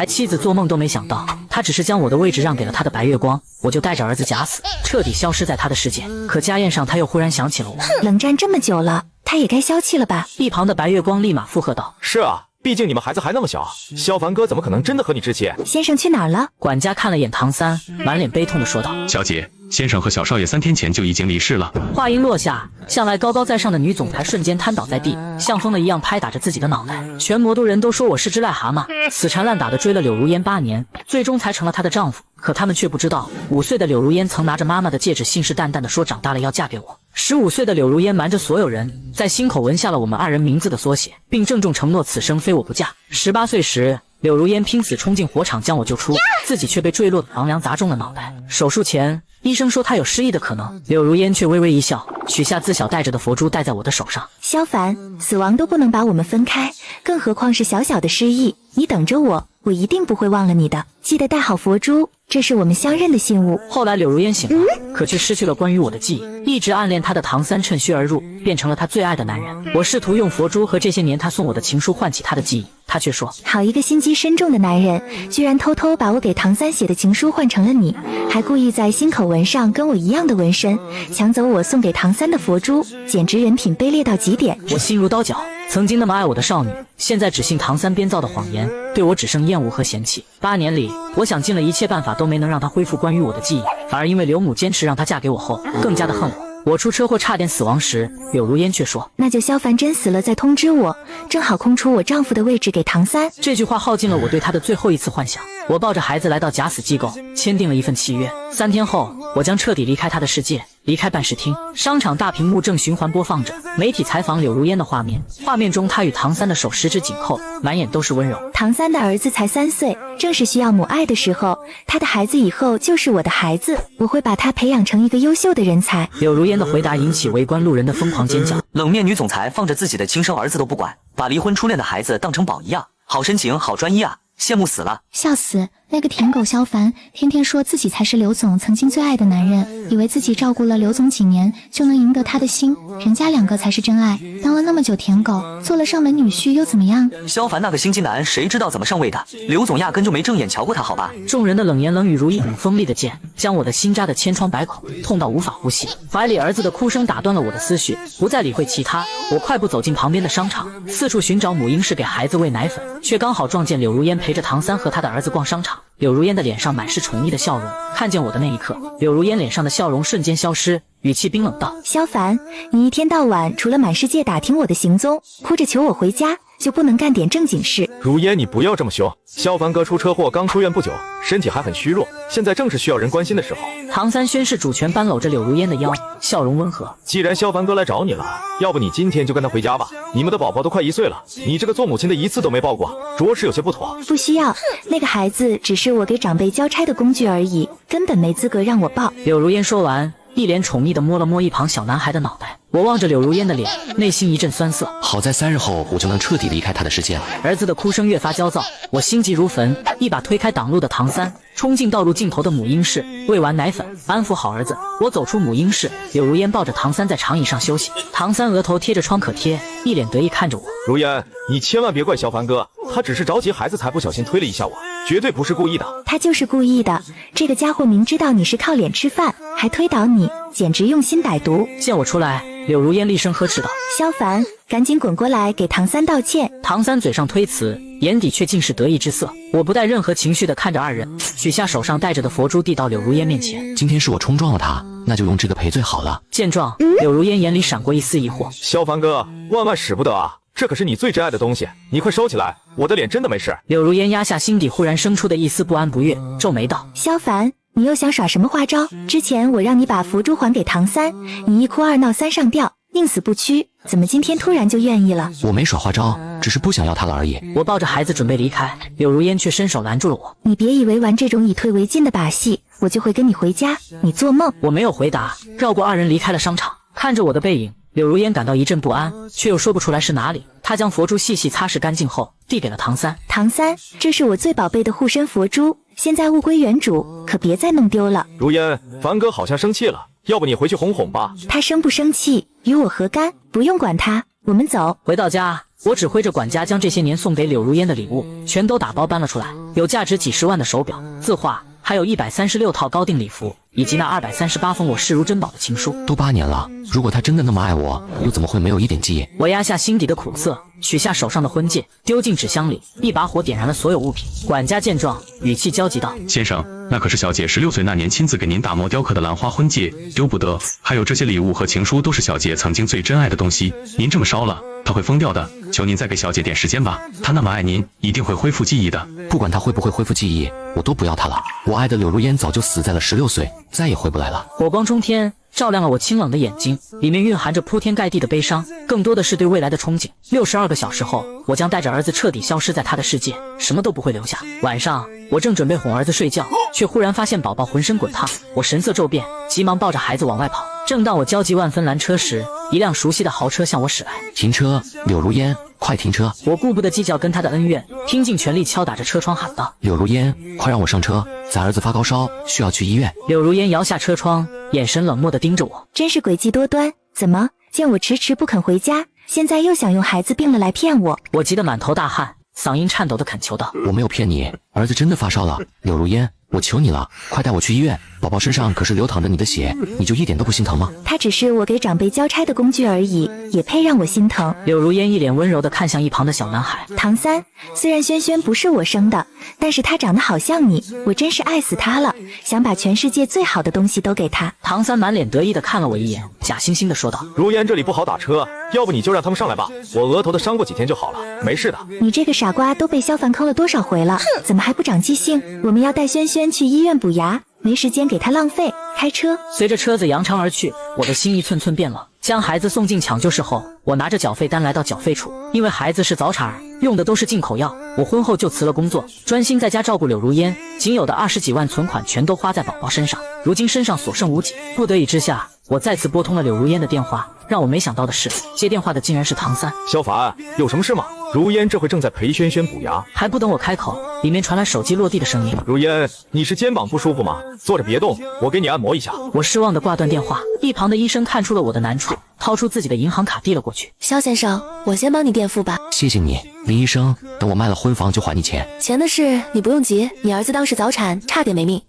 才妻子做梦都没想到，他只是将我的位置让给了他的白月光，我就带着儿子假死，彻底消失在他的世界。可家宴上，他又忽然想起了我。冷战这么久了，他也该消气了吧？一旁的白月光立马附和道：是啊，毕竟你们孩子还那么小，萧凡哥怎么可能真的和你置气？先生去哪儿了？管家看了眼唐三，满脸悲痛地说道：小姐，先生和小少爷3天前就已经离世了。话音落下，向来高高在上的女总裁瞬间瘫倒在地，像疯了一样拍打着自己的脑袋。全魔都人都说我是只癞蛤蟆，死缠烂打的追了柳如烟8年，最终才成了她的丈夫。可他们却不知道，5岁的柳如烟曾拿着妈妈的戒指，信誓旦旦地说长大了要嫁给我。15岁的柳如烟瞒着所有人，在心口纹下了我们2人名字的缩写，并郑重承诺此生非我不嫁。18岁时，柳如烟拼死冲进火场将我救出，自己却被坠落的房梁砸中了脑袋。手术前，医生说她有失忆的可能，柳如烟却微微一笑，取下自小戴着的佛珠戴在我的手上。萧凡，死亡都不能把我们分开，更何况是小小的失忆。你等着我，我一定不会忘了你的。记得戴好佛珠，这是我们相认的信物。后来柳如烟醒了，可却失去了关于我的记忆。一直暗恋她的唐三趁虚而入，变成了她最爱的男人。我试图用佛珠和这些年他送我的情书唤起她的记忆，他却说：好一个心机深重的男人，居然偷偷把我给唐三写的情书换成了你，还故意在心口纹上跟我一样的纹身，抢走我送给唐三的佛珠，简直人品卑劣到极点。我心如刀绞，曾经那么爱我的少女，现在只信唐三编造的谎言，对我只剩厌恶和嫌弃。8年里，我想尽了一切办法都没能让她恢复关于我的记忆，反而因为刘母坚持让她嫁给我后，更加的恨我。我出车祸差点死亡时，柳如烟却说：那就萧凡真死了再通知我，正好空出我丈夫的位置给唐三。这句话耗尽了我对他的最后一次幻想。我抱着孩子来到假死机构，签订了一份契约。3天后，我将彻底离开他的世界，离开办事厅。商场大屏幕正循环播放着媒体采访柳如烟的画面，画面中她与唐三的手十指紧扣，满眼都是温柔。唐三的儿子才3岁，正是需要母爱的时候，他的孩子以后就是我的孩子，我会把他培养成一个优秀的人才。柳如烟的回答引起围观路人的疯狂尖叫。冷面女总裁放着自己的亲生儿子都不管，把离婚初恋的孩子当成宝一样，好深情好专一啊，羡慕死了。笑死，那个舔狗萧凡天天说自己才是刘总曾经最爱的男人，以为自己照顾了刘总几年就能赢得他的心，人家2个才是真爱，当了那么久舔狗，做了上门女婿又怎么样？萧凡那个心机男谁知道怎么上位的，刘总压根就没正眼瞧过他好吧。众人的冷言冷语如一柄锋利的剑，将我的心扎得千疮百孔，痛到无法呼吸。怀里儿子的哭声打断了我的思绪，不再理会其他，我快步走进旁边的商场，四处寻找母婴室给孩子喂奶粉，却刚好撞见柳如烟陪着唐三和他的儿子逛商场。柳如烟的脸上满是宠溺的笑容，看见我的那一刻，柳如烟脸上的笑容瞬间消失，语气冰冷道：萧凡，你一天到晚除了满世界打听我的行踪，哭着求我回家，就不能干点正经事？如烟，你不要这么凶。萧凡哥出车祸刚出院不久，身体还很虚弱，现在正是需要人关心的时候。唐三宣誓主权，扳搂着柳如烟的腰，笑容温和。既然萧凡哥来找你了，要不你今天就跟他回家吧。你们的宝宝都快1岁了，你这个做母亲的一次都没抱过，着实有些不妥。不需要，那个孩子只是我给长辈交差的工具而已，根本没资格让我抱。柳如烟说完，一脸宠溺地摸了摸一旁小男孩的脑袋。我望着柳如烟的脸，内心一阵酸涩。好在3日后我就能彻底离开他的世界了。儿子的哭声越发焦躁，我心急如焚，一把推开挡路的唐三，冲进道路尽头的母婴室，喂完奶粉，安抚好儿子。我走出母婴室，柳如烟抱着唐三在长椅上休息，唐三额头贴着创可贴，一脸得意看着我。如烟，你千万别怪萧凡哥，他只是着急孩子才不小心推了一下我，绝对不是故意的。他就是故意的，这个家伙明知道你是靠脸吃饭，还推倒你，简直用心歹毒。见我出来，柳如烟厉声呵斥道：萧凡，赶紧滚过来给唐三道歉。唐三嘴上推辞，眼底却尽是得意之色。我不带任何情绪地看着2人，取下手上戴着的佛珠递到柳如烟面前。今天是我冲撞了他，那就用这个赔罪好了。见状，柳如烟眼里闪过一丝疑惑。萧凡哥，万万使不得啊，这可是你最珍爱的东西，你快收起来，我的脸真的没事。柳如烟压下心底忽然生出的一丝不安不悦，皱眉道：萧凡，你又想耍什么花招？之前我让你把佛珠还给唐三，你1哭2闹3上吊，宁死不屈，怎么今天突然就愿意了？我没耍花招，只是不想要他了而已。我抱着孩子准备离开，柳如烟却伸手拦住了我。你别以为玩这种以退为进的把戏，我就会跟你回家，你做梦。我没有回答，绕过2人离开了商场。看着我的背影，柳如烟感到一阵不安，却又说不出来是哪里。她将佛珠细细擦拭干净后，递给了唐三。唐三，这是我最宝贝的护身佛珠，现在物归原主，可别再弄丢了。如烟，凡哥好像生气了，要不你回去哄哄吧。他生不生气与我何干？不用管他，我们走。回到家，我指挥着管家将这些年送给柳如烟的礼物全都打包搬了出来，有价值几十万的手表、字画，还有136套高定礼服，以及那238封我视如珍宝的情书。都8年了，如果他真的那么爱我，又怎么会没有一点记忆？我压下心底的苦涩，取下手上的婚戒，丢进纸箱里，一把火点燃了所有物品。管家见状，语气焦急道：“先生，那可是小姐16岁那年亲自给您打磨雕刻的兰花婚戒，丢不得。还有这些礼物和情书，都是小姐曾经最珍爱的东西，您这么烧了，她会疯掉的。求您再给小姐点时间吧，她那么爱您，一定会恢复记忆的。不管她会不会恢复记忆，我都不要她了。我爱的柳如烟早就死在了16岁，再也回不来了。”火光冲天，照亮了我清冷的眼睛，里面蕴含着铺天盖地的悲伤，更多的是对未来的憧憬。62个小时后，我将带着儿子彻底消失在他的世界，什么都不会留下。晚上，我正准备哄儿子睡觉，却忽然发现宝宝浑身滚烫，我神色骤变，急忙抱着孩子往外跑。正当我焦急万分拦车时，一辆熟悉的豪车向我驶来。停车，柳如烟，快停车！我顾不得计较跟他的恩怨，拼尽全力敲打着车窗喊道：“柳如烟，快让我上车，咱儿子发高烧，需要去医院。”柳如烟摇下车窗，眼神冷漠地盯着我。真是诡计多端，怎么见我迟迟不肯回家，现在又想用孩子病了来骗我？我急得满头大汗，嗓音颤抖地恳求道：“我没有骗你，儿子真的发烧了。柳如烟，我求你了，快带我去医院，宝宝身上可是流淌着你的血，你就一点都不心疼吗？”他只是我给长辈交差的工具而已，也配让我心疼？柳如烟一脸温柔地看向一旁的小男孩。唐三，虽然轩轩不是我生的，但是他长得好像你，我真是爱死他了，想把全世界最好的东西都给他。唐三满脸得意地看了我一眼，假惺惺地说道：“如烟这里不好打车，要不你就让他们上来吧，我额头的伤过几天就好了，没事的。”你这个傻瓜，都被萧凡坑了多少回了，怎么还不长记性？我们要带轩轩去医院补牙，没时间给他浪费。开车。随着车子扬长而去，我的心一寸寸变冷。将孩子送进抢救室后，我拿着缴费单来到缴费处。因为孩子是早产儿，用的都是进口药，我婚后就辞了工作，专心在家照顾柳如烟，仅有的20几万存款全都花在宝宝身上，如今身上所剩无几。不得已之下，我再次拨通了柳如烟的电话。让我没想到的是，接电话的竟然是唐三。萧凡，有什么事吗？如烟这会正在陪轩轩补牙。还不等我开口，里面传来手机落地的声音：“如烟，你是肩膀不舒服吗？坐着别动，我给你按摩一下。”我失望地挂断电话。一旁的医生看出了我的难处，掏出自己的银行卡递了过去。萧先生，我先帮你垫付吧。谢谢你，林医生，等我卖了婚房就还你钱。钱的事你不用急，你儿子当时早产，差点没命。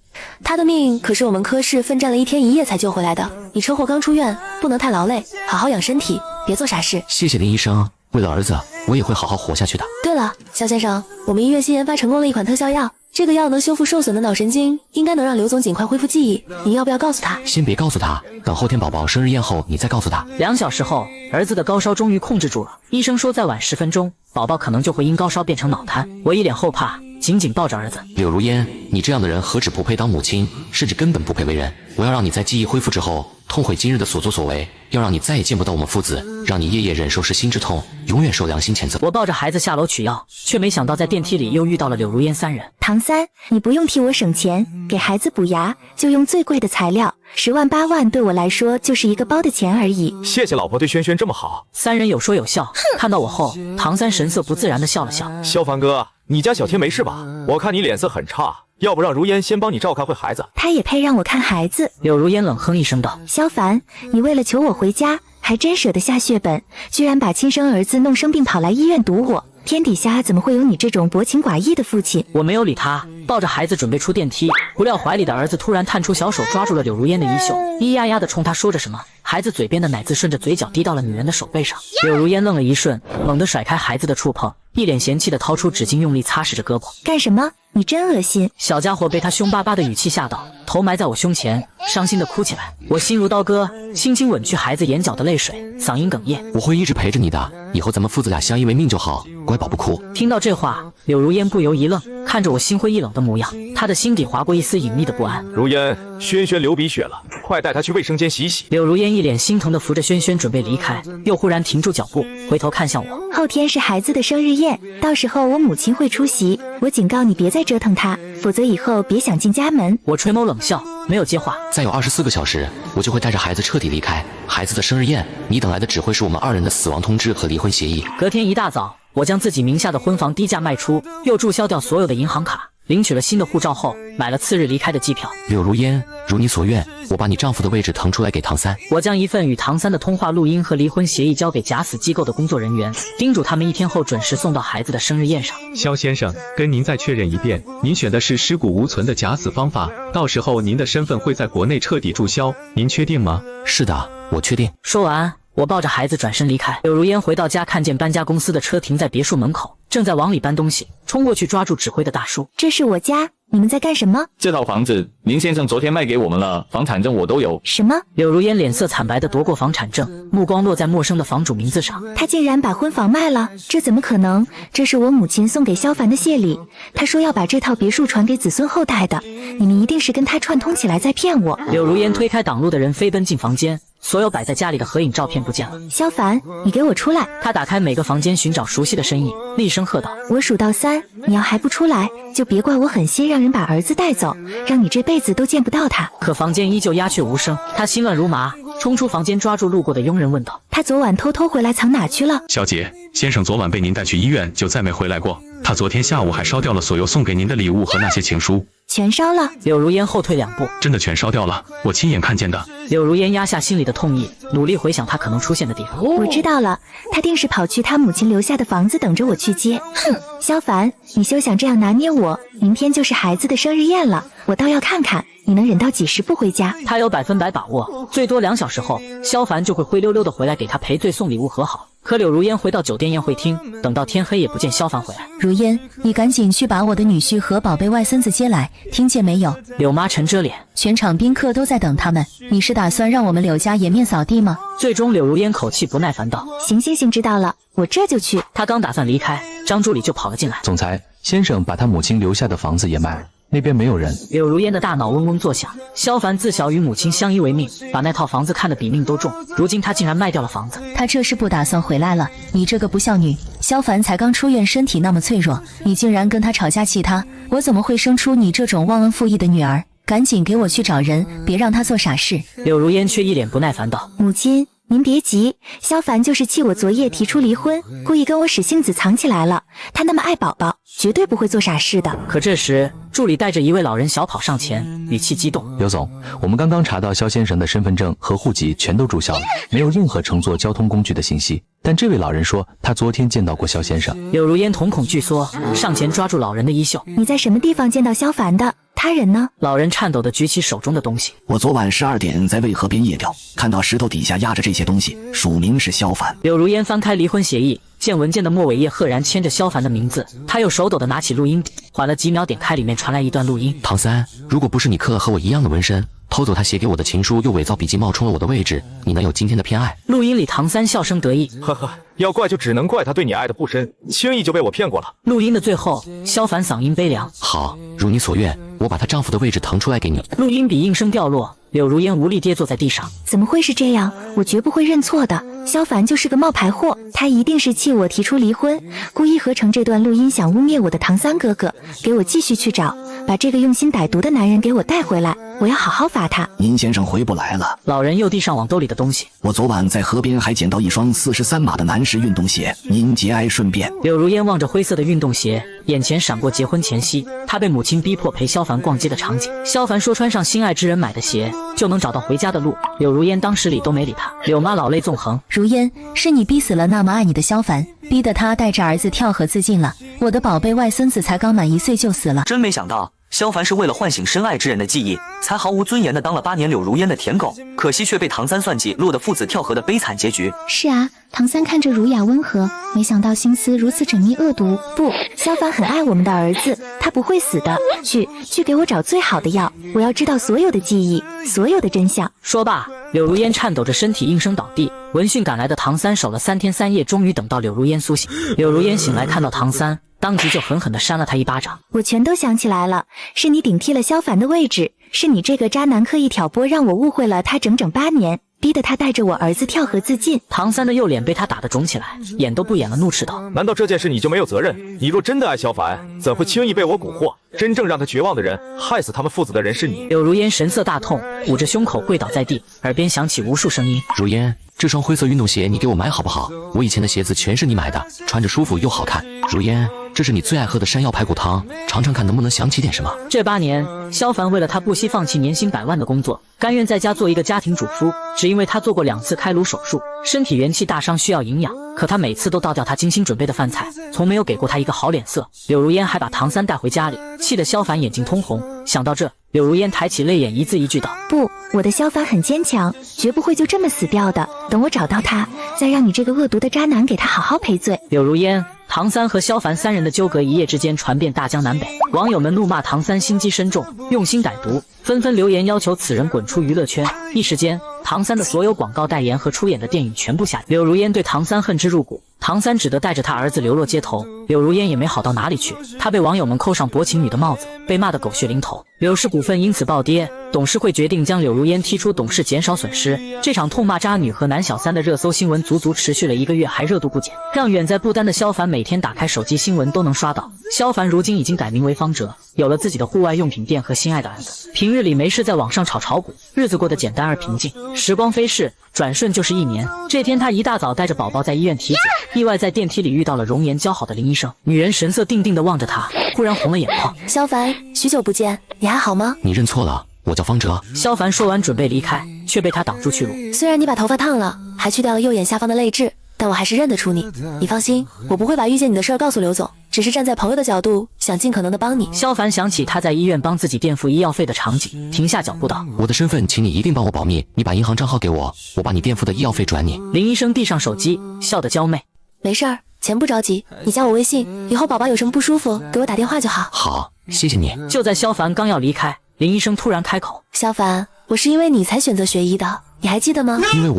他的命可是我们科室奋战了1天1夜才救回来的。你车祸刚出院，不能太劳累，好好养身体，别做傻事。谢谢林医生，为了儿子，我也会好好活下去的。对了，萧先生，我们医院新研发成功了一款特效药，这个药能修复受损的脑神经，应该能让刘总尽快恢复记忆。您要不要告诉他？先别告诉他，等后天宝宝生日宴后你再告诉他。2小时后，儿子的高烧终于控制住了，医生说再晚10分钟，宝宝可能就会因高烧变成脑瘫。我一脸后怕，紧紧抱着儿子。柳如烟，你这样的人何止不配当母亲，甚至根本不配为人。我要让你在记忆恢复之后，痛悔今日的所作所为，要让你再也见不到我们父子，让你夜夜忍受是心之痛，永远受良心谴责。我抱着孩子下楼取药，却没想到在电梯里又遇到了柳如烟3人。唐三，你不用替我省钱，给孩子补牙就用最贵的材料，10万8万对我来说就是一个包的钱而已。谢谢老婆对轩轩这么好。3人有说有笑，看到我后，唐三神色不自然地笑了笑。萧凡哥，你家小天没事吧？我看你脸色很差，要不让如烟先帮你照看会孩子。他也配让我看孩子？柳如烟冷哼一声道：“萧凡，你为了求我回家，还真舍得下血本，居然把亲生儿子弄生病跑来医院堵我。天底下怎么会有你这种薄情寡义的父亲？”我没有理他，抱着孩子准备出电梯，不料怀里的儿子突然探出小手抓住了柳如烟的衣袖，咿呀呀地冲他说着什么。孩子嘴边的奶渍顺着嘴角滴到了女人的手背上。柳如烟愣了一瞬，猛地甩开孩子的触碰，一脸嫌弃地掏出纸巾用力擦拭着胳膊。干什么？你真恶心！小家伙被他凶巴巴的语气吓到，头埋在我胸前，伤心地哭起来。我心如刀割，轻轻吻去孩子眼角的泪水，嗓音哽咽：“我会一直陪着你的，以后咱们父子俩相依为命就好，乖宝不哭。”听到这话，柳如烟不由一愣，看着我心灰意冷的模样，她的心底划过一丝隐秘的不安。如烟，轩轩流鼻血了，快带他去卫生间洗洗。柳如烟一脸心疼地扶着轩轩准备离开，又忽然停住脚步，回头看向我。后天是孩子的生日宴，到时候我母亲会出席，我警告你别再折腾他，否则以后别想进家门。我垂眸冷笑，没有接话。再有24个小时，我就会带着孩子彻底离开。孩子的生日宴，你等来的只会是我们2人的死亡通知和离婚协议。隔天一大早，我将自己名下的婚房低价卖出，又注销掉所有的银行卡。领取了新的护照后，买了次日离开的机票。柳如烟，如你所愿，我把你丈夫的位置腾出来给唐三。我将一份与唐三的通话录音和离婚协议交给假死机构的工作人员，叮嘱他们1天后准时送到孩子的生日宴上。肖先生，跟您再确认一遍，您选的是尸骨无存的假死方法，到时候您的身份会在国内彻底注销，您确定吗？是的，我确定。说完，我抱着孩子转身离开。柳如烟回到家，看见搬家公司的车停在别墅门口，正在往里搬东西，冲过去抓住指挥的大叔。这是我家，你们在干什么？这套房子林先生昨天卖给我们了，房产证我都有。什么？柳如烟脸色惨白地夺过房产证，目光落在陌生的房主名字上。他竟然把婚房卖了，这怎么可能？这是我母亲送给萧凡的谢礼，他说要把这套别墅传给子孙后代的。你们一定是跟他串通起来在骗我。柳如烟推开挡路的人，飞奔进房间，所有摆在家里的合影照片不见了。萧凡，你给我出来！他打开每个房间寻找熟悉的身影，厉声喝道：我数到3，你要还不出来，就别怪我狠心让人把儿子带走，让你这辈子都见不到他。可房间依旧鸦雀无声，他心乱如麻，冲出房间抓住路过的佣人问道：他昨晚偷偷回来藏哪去了？小姐，先生昨晚被您带去医院，就再没回来过。他昨天下午还烧掉了所有送给您的礼物和那些情书。全烧了。柳如烟后退2步，真的全烧掉了，我亲眼看见的。柳如烟压下心里的痛意，努力回想他可能出现的地方。我知道了，他定是跑去他母亲留下的房子等着我去接。哼，萧凡，你休想这样拿捏我，明天就是孩子的生日宴了，我倒要看看你能忍到几时不回家。他有100%把握，最多2小时后，萧凡就会灰溜溜的回来给他赔罪送礼物和好。可柳如烟回到酒店宴会厅，等到天黑也不见萧凡回来。如烟，你赶紧去把我的女婿和宝贝外孙子接来，听见没有？柳妈沉着脸，全场宾客都在等他们，你是打算让我们柳家颜面扫地吗？最终柳如烟口气不耐烦道：行，知道了，我这就去。他刚打算离开，张助理就跑了进来。总裁先生把他母亲留下的房子也卖了，那边没有人。柳如烟的大脑嗡嗡作响，萧凡自小与母亲相依为命，把那套房子看得比命都重，如今他竟然卖掉了房子。他这是不打算回来了，你这个不孝女！萧凡才刚出院，身体那么脆弱，你竟然跟他吵架气他，我怎么会生出你这种忘恩负义的女儿？赶紧给我去找人，别让他做傻事。柳如烟却一脸不耐烦道：母亲，您别急，萧凡就是气我昨夜提出离婚，故意跟我使性子藏起来了。他那么爱宝宝，绝对不会做傻事的。可这时，助理带着一位老人小跑上前，语气激动：刘总，我们刚刚查到萧先生的身份证和户籍全都注销了，没有任何乘坐交通工具的信息。但这位老人说，他昨天见到过萧先生。柳如烟瞳孔巨缩，上前抓住老人的衣袖：你在什么地方见到萧凡的？他人呢？老人颤抖地举起手中的东西：我昨晚12点在渭河边夜钓，看到石头底下压着这些东西，署名是萧凡。柳如烟翻开离婚协议，见文件的末尾页赫然签着萧凡的名字，他又手抖地拿起录音笔，缓了几秒，点开里面传来一段录音：唐三，如果不是你刻了和我一样的纹身，偷走他写给我的情书，又伪造笔记冒充了我的位置，你能有今天的偏爱？录音里唐三笑声得意：呵呵，要怪就只能怪他对你爱的不深，轻易就被我骗过了。录音的最后，萧凡嗓音悲凉：好，如你所愿，我把她丈夫的位置腾出来给你。录音笔应声掉落，柳如烟无力跌坐在地上。怎么会是这样？我绝不会认错的。萧凡就是个冒牌货，他一定是气我提出离婚，故意合成这段录音，想污蔑我的唐三哥哥。给我继续去找，把这个用心歹毒的男人给我带回来，我要好好罚他。您先生回不来了。老人又递上往兜里的东西。我昨晚在河边还捡到一双43码的男士运动鞋，您节哀顺变。柳如烟望着灰色的运动鞋，眼前闪过结婚前夕他被母亲逼迫陪萧凡逛街的场景。萧凡说穿上心爱之人买的鞋就能找到回家的路，柳如烟当时理都没理他。柳妈老泪纵横：如烟，是你逼死了那么爱你的萧凡，逼得他带着儿子跳河自尽了，我的宝贝外孙子才刚满1岁就死了。真没想到萧凡是为了唤醒深爱之人的记忆，才毫无尊严的当了8年柳如烟的舔狗，可惜却被唐三算计，落得父子跳河的悲惨结局。是啊，唐三看着儒雅温和，没想到心思如此缜密恶毒。不，萧凡很爱我们的儿子，他不会死的。去给我找最好的药，我要知道所有的记忆，所有的真相。说罢，柳如烟颤抖着身体应声倒地。闻讯赶来的唐三守了3天3夜，终于等到柳如烟苏醒。柳如烟醒来看到唐三，当即就狠狠地扇了他一巴掌。我全都想起来了，是你顶替了萧凡的位置，是你这个渣男刻意挑拨，让我误会了他整整8年，逼得他带着我儿子跳河自尽。唐三的右脸被他打得肿起来，演都不演了，怒斥道：难道这件事你就没有责任？你若真的爱萧凡，怎会轻易被我蛊惑？真正让他绝望的人，害死他们父子的人是你。柳如烟神色大痛，捂着胸口跪倒在地，耳边响起无数声音：如烟，这双灰色运动鞋你给我买好不好？我以前的鞋子全是你买的，穿着舒服又好看。如烟，这是你最爱喝的山药排骨汤，尝尝看能不能想起点什么。这8年，萧凡为了他不惜放弃年薪100万的工作，甘愿在家做一个家庭主妇，只因为他做过2次开颅手术，身体元气大伤，需要营养。可他每次都倒掉他精心准备的饭菜，从没有给过他一个好脸色。柳如烟还把唐三带回家里，气得萧凡眼睛通红。想到这，柳如烟抬起泪眼，一字一句道：“不，我的萧凡很坚强，绝不会就这么死掉的。等我找到他，再让你这个恶毒的渣男给他好好赔罪。”柳如烟、唐三和萧凡3人的纠葛一夜之间传遍大江南北，网友们怒骂唐三心机深重，用心歹毒，纷纷留言要求此人滚出娱乐圈。一时间，唐三的所有广告代言和出演的电影全部下架。柳如烟对唐三恨之入骨，唐三只得带着他儿子流落街头。柳如烟也没好到哪里去，她被网友们扣上薄情女的帽子，被骂得狗血淋头。柳氏股份因此暴跌，董事会决定将柳如烟踢出董事，减少损失。这场痛骂渣女和男小三的热搜新闻足足持续了1个月，还热度不减，让远在不丹的萧凡每天打开手机新闻都能刷到。萧凡如今已经改名为方哲，有了自己的户外用品店和心爱的儿子，平日里没事在网上炒股，日子过得简单而平静。时光飞逝，转瞬就是1年。这天他一大早带着宝宝在医院体检，意外在电梯里遇到了容颜姣好的林医生。女人神色定定地望着他，忽然红了眼眶。萧凡，许久不见，你还好吗？你认错了，我叫方哲。萧凡说完准备离开，却被他挡住去路。虽然你把头发烫了，还去掉了右眼下方的泪痣，但我还是认得出你。你放心，我不会把遇见你的事儿告诉刘总，只是站在朋友的角度，想尽可能的帮你。萧凡想起他在医院帮自己垫付医药费的场景，停下脚步道：“我的身份，请你一定帮我保密。你把银行账号给我，我把你垫付的医药费转你。”林医生递上手机，笑得娇媚：“没事儿，钱不着急，你加我微信，以后宝宝有什么不舒服，给我打电话就好。”好，谢谢你。就在萧凡刚要离开，林医生突然开口：“萧凡，我是因为你才选择学医的，你还记得吗？”因为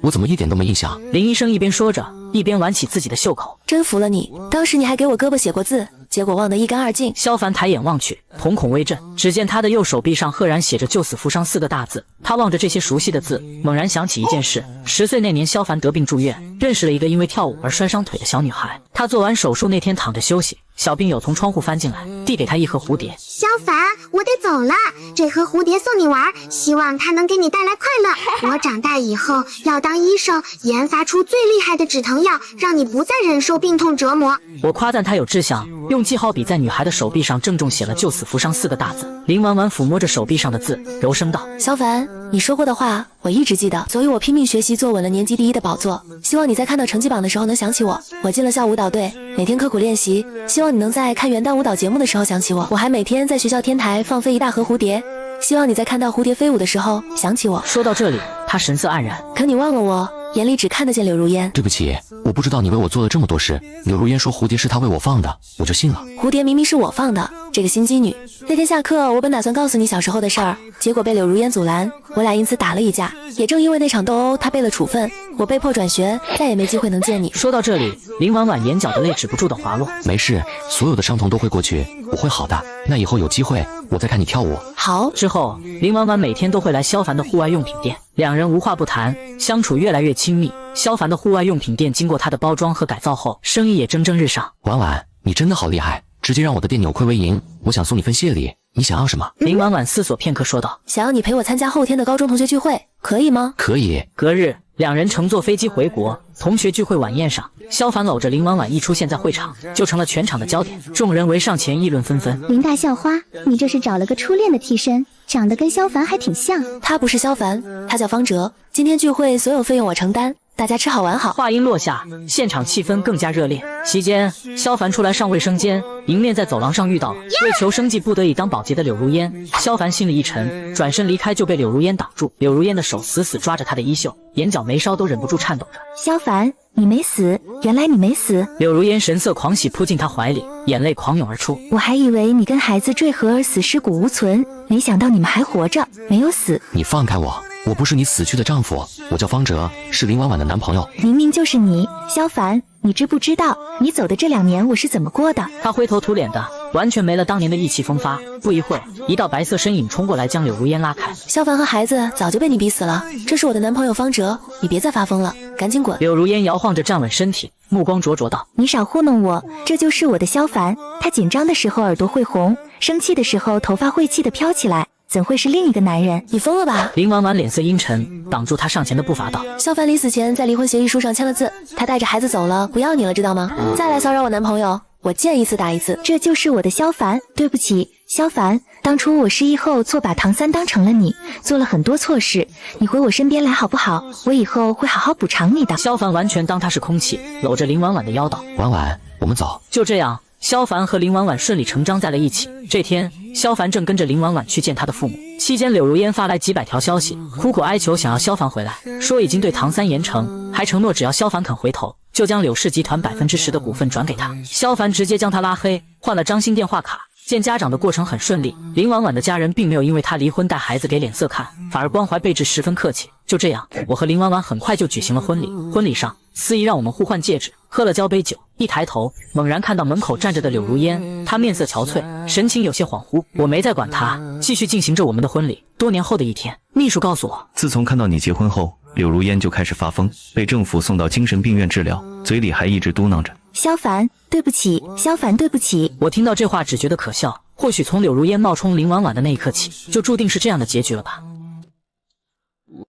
我怎么一点都没印象？林医生一边说着，一边挽起自己的袖口。真服了你，当时你还给我胳膊写过字，结果忘得一干二净。萧凡抬眼望去，瞳孔微震，只见他的右手臂上赫然写着“救死扶伤”4个大字。他望着这些熟悉的字，猛然想起一件事：10岁那年，萧凡得病住院，认识了一个因为跳舞而摔伤腿的小女孩。他做完手术那天躺着休息，小病友从窗户翻进来，递给他一盒蝴蝶。萧凡，我得走了，这盒蝴蝶送你玩，希望它能给你带来快乐。我长大以后要当医生，研发出最厉害的止疼药，让你不再忍受病痛折磨。我夸赞他有志向，用记号笔在女孩的手臂上郑重写了“救死扶伤”4个大字。林婉婉抚摸着手臂上的字，柔声道：“萧凡，你说过的话我一直记得，所以我拼命学习，坐稳了年级第1的宝座。希望你在看到成绩榜的时候能想起我。我进了校舞蹈队，每天刻苦练习，希望你能在看元旦舞蹈节目的时候想起我。我还每天在学校天台放飞一大盒蝴蝶，希望你在看到蝴蝶飞舞的时候想起我。”说到这里，他神色黯然。可你忘了我，眼里只看得见柳如烟。对不起，我不知道你为我做了这么多事。柳如烟说蝴蝶是她为我放的，我就信了。蝴蝶明明是我放的，这个心机女。那天下课，我本打算告诉你小时候的事儿，结果被柳如烟阻拦，我俩因此打了一架。也正因为那场斗殴，她背了处分，我被迫转学，再也没机会能见你。说到这里，林婉婉眼角的泪止不住的滑落。没事，所有的伤痛都会过去，我会好的。那以后有机会，我再看你跳舞。好。之后，林婉婉每天都会来萧凡的户外用品店，两人无话不谈，相处越来越亲密。萧凡的户外用品店经过他的包装和改造后，生意也蒸蒸日上。婉婉，你真的好厉害，直接让我的店扭亏为盈。我想送你份谢礼，你想要什么？林婉婉思索片刻说道：“想要你陪我参加后天的高中同学聚会，可以吗？”可以。隔日，两人乘坐飞机回国。同学聚会晚宴上，萧凡搂着林婉婉一出现在会场，就成了全场的焦点，众人围上前议论纷纷。林大校花，你这是找了个初恋的替身，长得跟萧凡还挺像。他不是萧凡，他叫方哲。今天聚会所有费用我承担，大家吃好玩好。话音落下，现场气氛更加热烈。席间，萧凡出来上卫生间，迎面在走廊上遇到了为求生计不得已当保洁的柳如烟。萧凡心里一沉，转身离开就被柳如烟挡住。柳如烟的手死死抓着他的衣袖，眼角眉梢都忍不住颤抖着。萧凡，你没死，原来你没死。柳如烟神色狂喜，扑进他怀里，眼泪狂涌而出。我还以为你跟孩子坠河而死，尸骨无存，没想到你们还活着，没有死。你放开我，我不是你死去的丈夫，我叫方哲，是林婉婉的男朋友。明明就是你，萧凡，你知不知道你走的这2年我是怎么过的？他灰头土脸的，完全没了当年的意气风发。不一会儿，一道白色身影冲过来，将柳如烟拉开。萧凡和孩子早就被你逼死了，这是我的男朋友方哲，你别再发疯了，赶紧滚。柳如烟摇晃着站稳身体，目光灼灼道：“你少糊弄我，这就是我的萧凡。他紧张的时候耳朵会红，生气的时候头发会气得飘起来。怎会是另一个男人？你疯了吧？林婉婉脸色阴沉，挡住他上前的步伐道：萧凡临死前在离婚协议书上签了字，他带着孩子走了，不要你了，知道吗？再来骚扰我男朋友，我见一次打一次。这就是我的萧凡，对不起，萧凡，当初我失忆后错把唐三当成了你，做了很多错事，你回我身边来好不好？我以后会好好补偿你的。萧凡完全当他是空气，搂着林婉婉的腰道：婉婉，我们走。就这样，萧凡和林婉婉顺理成章在了一起。这天，萧凡正跟着林婉婉去见他的父母，期间柳如烟发来几百条消息，苦苦哀求想要萧凡回来，说已经对唐三严惩，还承诺只要萧凡肯回头，就将柳氏集团10%的股份转给他。萧凡直接将他拉黑，换了张鑫电话卡。见家长的过程很顺利，林婉婉的家人并没有因为他离婚带孩子给脸色看，反而关怀备至十分客气。就这样，我和林婉婉很快就举行了婚礼。婚礼上，司仪让我们互换戒指，喝了交杯酒。一抬头，猛然看到门口站着的柳如烟，她面色憔悴，神情有些恍惚。我没再管她，继续进行着我们的婚礼。多年后的一天，秘书告诉我，自从看到你结婚后，柳如烟就开始发疯，被政府送到精神病院治疗，嘴里还一直嘟囔着：萧凡，对不起，萧凡，对不起。我听到这话只觉得可笑，或许从柳如烟冒充林婉婉的那一刻起，就注定是这样的结局了吧。